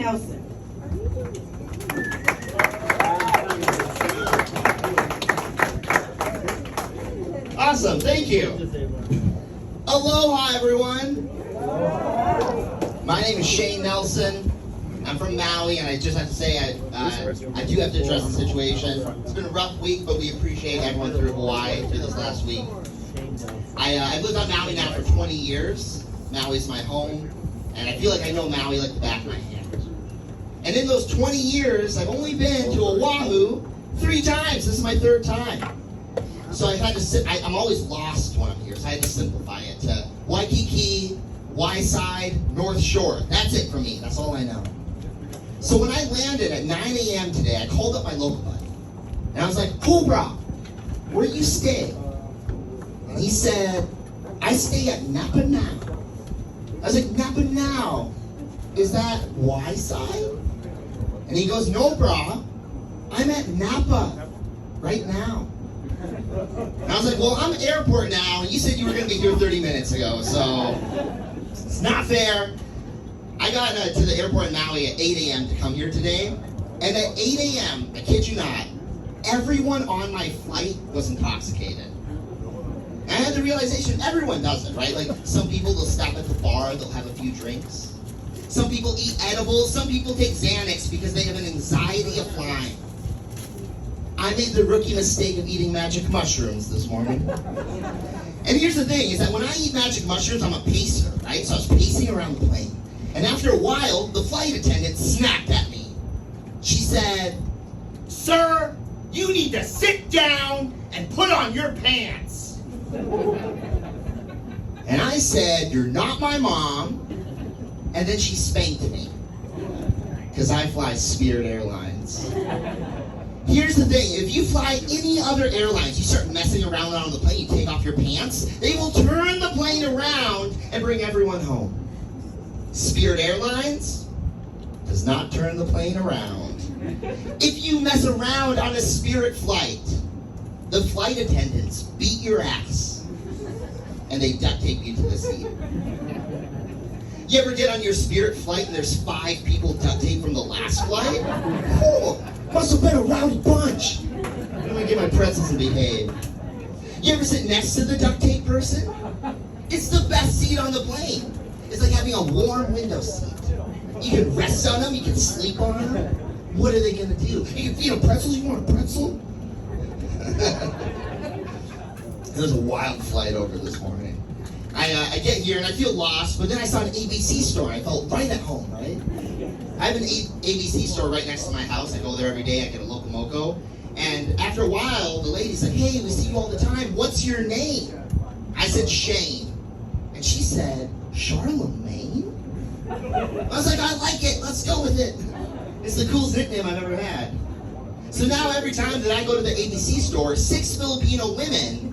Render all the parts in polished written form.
Nelson. Awesome, thank you. Aloha, everyone. My name is Shane Nelson. I'm from Maui, and I just have to say I do have to address the situation. It's been a rough week, but we appreciate everyone through Hawaii through this last week. I've lived on Maui now for 20 years. Maui's my home, and I feel like I know Maui like the back of my hand. And in those 20 years, I've only been to Oahu 3 times. This is my 3rd time. So I had to I'm always lost when I'm here, so I had to simplify it to Waikiki, Y-side, North Shore. That's it for me. That's all I know. So when I landed at 9 a.m. today, I called up my local buddy. And I was like, Cobra, where do you stay? And he said, I stay at Napa Now. I was like, Napa Now? Is that Y-side? And he goes, no, brah. I'm at Napa right now. And I was like, well, I'm at airport now, and you said you were going to be here 30 minutes ago, so it's not fair. I got to the airport in Maui at 8 a.m. to come here today, and at 8 a.m., I kid you not, everyone on my flight was intoxicated. And I had the realization, everyone does it, right? Like, some people, they'll stop at the bar, they'll have a few drinks. Some people eat edibles, some people take Xanax because they have an anxiety of flying. I made the rookie mistake of eating magic mushrooms this morning. And here's the thing, is that when I eat magic mushrooms, I'm a pacer, right? So I was pacing around the plane. And after a while, the flight attendant snapped at me. She said, sir, you need to sit down and put on your pants. And I said, you're not my mom. And then she spanked me. Because I fly Spirit Airlines. Here's the thing, if you fly any other airlines, you start messing around on the plane, you take off your pants, they will turn the plane around and bring everyone home. Spirit Airlines does not turn the plane around. If you mess around on a Spirit flight, the flight attendants beat your ass and they duct tape you to the seat. You ever get on your Spirit flight and there's 5 people duct taped from the last flight? Oh, must have been a rowdy bunch. I'm gonna get my pretzels and behave. You ever sit next to the duct tape person? It's the best seat on the plane. It's like having a warm window seat. You can rest on them, you can sleep on them. What are they gonna do? You can feed them pretzels, you want a pretzel? It was a wild flight over this morning. I get here and I feel lost, but then I saw an ABC store. I felt right at home, right? I have an ABC store right next to my house. I go there every day. I get a Loco Moco. And after a while, the lady said, hey, we see you all the time. What's your name? I said, Shane. And she said, Charlemagne? I was like, I like it. Let's go with it. It's the coolest nickname I've ever had. So now every time that I go to the ABC store, 6 Filipino women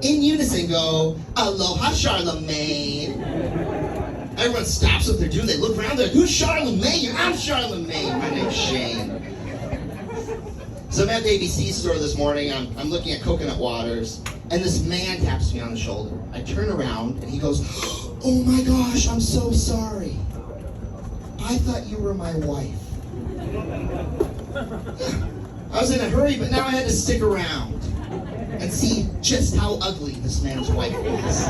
in unison go, aloha, Charlemagne. Everyone stops what they're doing. They look around. They're like, who's Charlemagne? I'm Charlemagne. My name's Shane. So I'm at the ABC store this morning. I'm looking at coconut waters. And this man taps me on the shoulder. I turn around and he goes, oh my gosh, I'm so sorry. I thought you were my wife. I was in a hurry, but now I had to stick around and see just how ugly this man's wife was.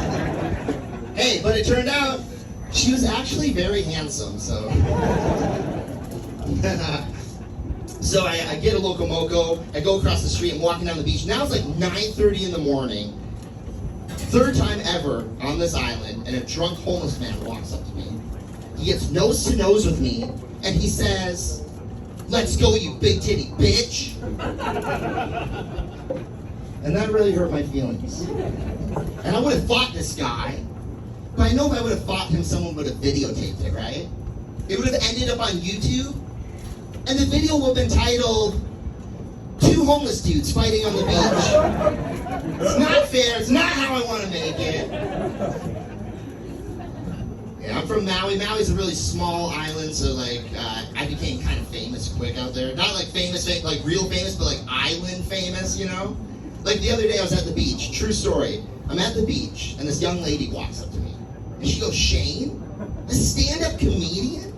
Hey, but it turned out she was actually very handsome, so. So I get a Loco Moco, I go across the street, I'm walking down the beach. Now it's like 9:30 in the morning. 3rd time ever on this island, and a drunk homeless man walks up to me. He gets nose to nose with me, and he says, let's go, you big titty bitch. And that really hurt my feelings. And I would have fought this guy, but I know if I would have fought him, someone would have videotaped it, right? It would have ended up on YouTube, and the video would have been titled, 2 homeless dudes fighting on the beach. It's not fair, it's not how I want to make it. Yeah, I'm from Maui. Maui's a really small island, so like, I became kind of famous quick out there. Not like famous, like real famous, but like island famous, you know? Like the other day I was at the beach, true story. I'm at the beach, and this young lady walks up to me. And she goes, Shane, a stand-up comedian?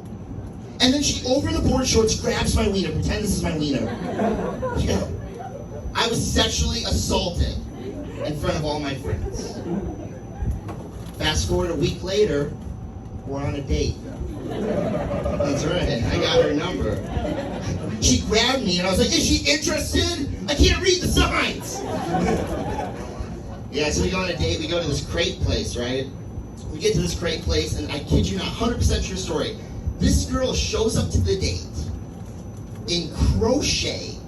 And then she, over the board shorts, grabs my wiener. Pretend this is my wiener. Yeah. I was sexually assaulted in front of all my friends. Fast forward a week later, we're on a date. That's right, I got her number. She grabbed me and I was like, is she interested? I can't read the signs. Yeah, so we go on a date, we go to this crepe place, right? We get to this crepe place and I kid you not, 100% true story. This girl shows up to the date in crochet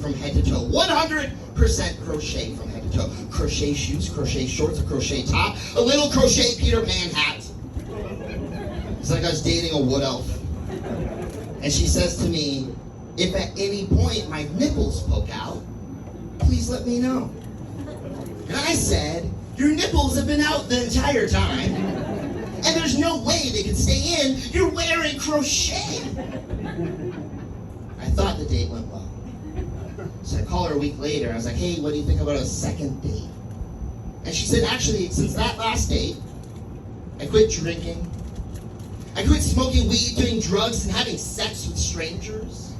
from head to toe. 100% crochet from head to toe. Crochet shoes, crochet shorts, a crochet top, a little crochet Peter Pan hat. It's like I was dating a wood elf. And she says to me, if at any point my nipples poke out, please let me know. And I said, your nipples have been out the entire time, and there's no way they can stay in. You're wearing crochet. I thought the date went well. So I call her a week later. I was like, hey, what do you think about a second date? And she said, actually, since that last date, I quit drinking. I quit smoking weed, doing drugs, and having sex with strangers.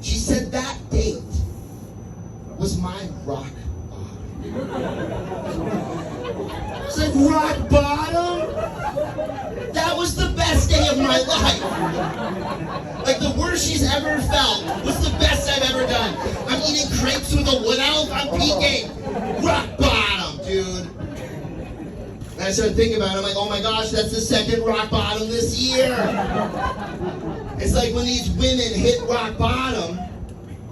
She said that date was my rock bottom. I was like, rock bottom? That was the best day of my life. Like, the worst she's ever felt was the best I've ever done. I'm eating crepes with a wood elf. I'm peaking. Rock bottom, dude. And I started thinking about it. I'm like, oh my gosh, that's the second rock bottom this year. It's like when these women hit rock bottom,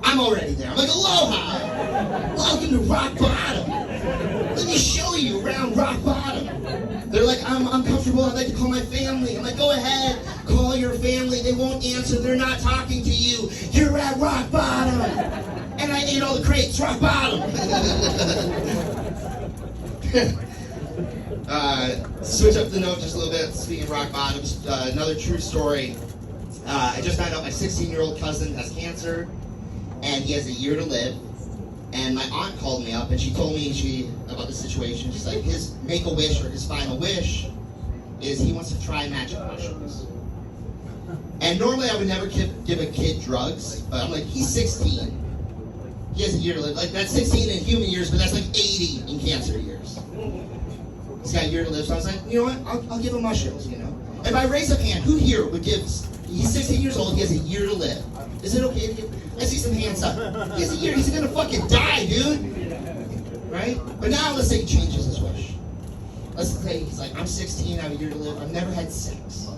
I'm already there. I'm like, aloha. Welcome to rock bottom. Let me show you around rock bottom. They're like, I'm uncomfortable. I'd like to call my family. I'm like, go ahead. Call your family. They won't answer. They're not talking to you. You're at rock bottom. And I ate all the crepes. Rock bottom. Switch up the note just a little bit. Speaking of rock bottoms, another true story. I just found out my 16-year-old cousin has cancer, and he has a year to live. And my aunt called me up, and she told me about the situation. She's like, his make-a-wish, or his final wish, is he wants to try magic mushrooms. And normally I would never give a kid drugs, but I'm like, he's 16. He has a year to live. Like, that's 16 in human years, but that's like 80 in cancer years. He's got a year to live, so I was like, you know what, I'll give him mushrooms, you know? If I raise up hand, who here would give, he's 16 years old, he has a year to live. Is it okay to give, I see some hands up. He has a year, he's gonna fucking die, dude. Right? But now let's say he changes his wish. Let's say he's like, I'm 16, I have a year to live, I've never had sex.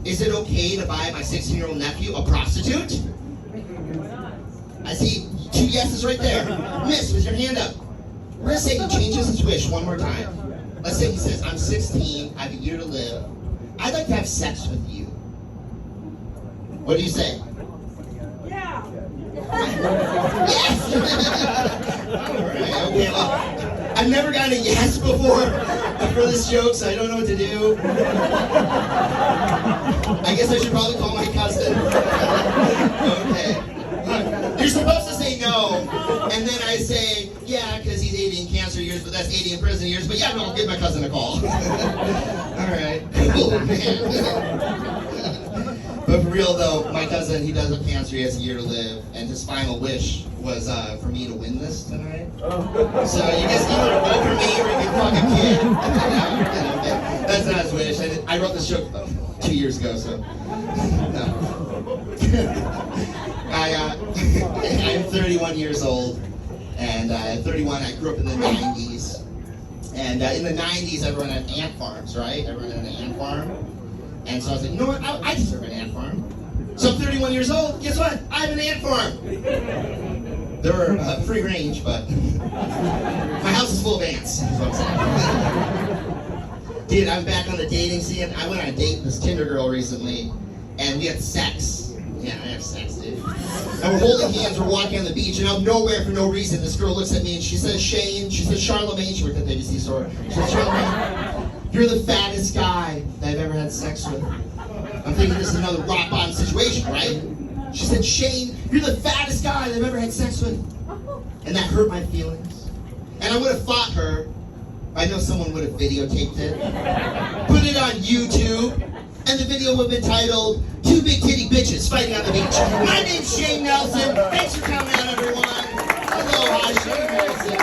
Is it okay to buy my 16-year-old nephew a prostitute? I see 2 yeses right there. Miss, with your hand up. We're gonna say he changes his wish one more time. Let's say he says, I'm 16, I have a year to live. I'd like to have sex with you. What do you say? Yeah. Yes! Alright, okay, well, I've never gotten a yes before for this joke, so I don't know what to do. I guess I should probably call my cousin. Okay. You're supposed to say no, and then I say, yeah, because he's 80 in cancer years, but that's 80 in prison years, but yeah, no, I'll give my cousin a call. Alright, cool, man. But for real though, my cousin, he does have cancer, he has a year to live, and his final wish was for me to win this tonight. So you guys either vote for me or you can fuck a kid. That's not his wish. I wrote this joke 2 years ago, so no. I'm 31 years old, and at 31 I grew up in the 90s. And in the 90s everyone had ant farms, right? Everyone had an ant farm. And so I was like, you know what, I deserve an ant farm. So I'm 31 years old, guess what? I have an ant farm. They're free range, but my house is full of ants, is what I'm saying. Dude, I'm back on the dating scene. I went on a date with this Tinder girl recently, and we had sex. Yeah, I have sex, dude. And we're holding hands, we're walking on the beach, and out of nowhere, for no reason, this girl looks at me and she says, Shane, she says, Charlemagne, she worked at the ABC store. She says, Charlemagne, you're the fattest guy that I've ever had sex with. I'm thinking this is another rock bottom situation, right? She said, Shane, you're the fattest guy that I've ever had sex with. And that hurt my feelings. And I would have fought her. I know someone would have videotaped it, put it on YouTube, and the video would have been titled Two Big Titty Bitches Fighting on the Beach. My name's Shane Nelson. Thanks for coming out, everyone. Aloha, Shane Nelson.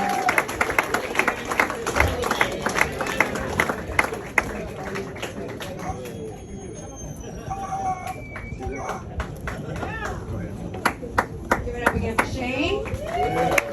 Give it up again for Shane.